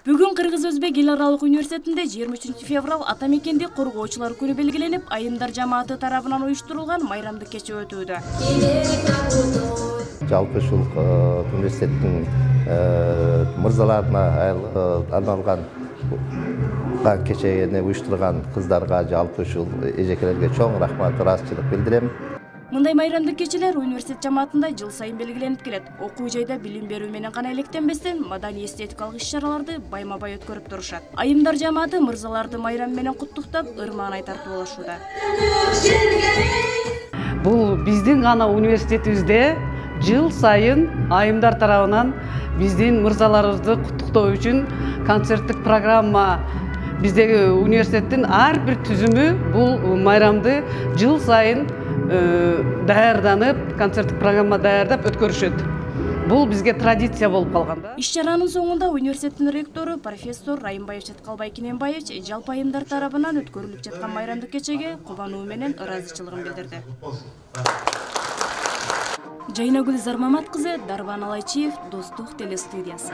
Бүгүн Кыргыз-Өзбек эл аралык университетинде 23 февраль ата мекенди коргоочулар күнү белгиленип, айымдар жамааты тарабынан уюштурулган майрамдык кече өтүүдө. Жалпы ушул университеттин мырзаларына арналган кечени уюштурган кыздарга, жалпы ушул эжекелерге чоң рахмат, ыраазычылык билдирем. Мындай майрамдык кечелер университет жамаатында жыл сайын белгиленип келет. Окуу жайда билим берүү менен гана электенбестен, маданий эстетикалык иш-чараларды байма-бай өткөрүп турушат. Айымдар жамааты мырзаларды майрам менен куттуктап, ырмаанай тартып алышууда. Бул биздин гана университетибизде жыл сайын айымдар тарабынан биздин мырзаларыбызды куттуктоо үчүн концерттик программа, биздеги университеттин ар бир түзүмү бул майрамды жыл сайын даярданып, концерттик программа даярдап өткөрүшөт. Бул бизге традиция болуп калган да. Иш-чаранын соңунда университеттин ректору профессор Райымбаев Четкалбай Кененбаевич жалпы айымдар тарабынан өткөрүлүп жаткан майрамдык кечеге кубануу менен ыраазычылыгын билдирди. Жайнагүл Зармамат кызы, Дарбан Алайчиев, Достук телестудиясы.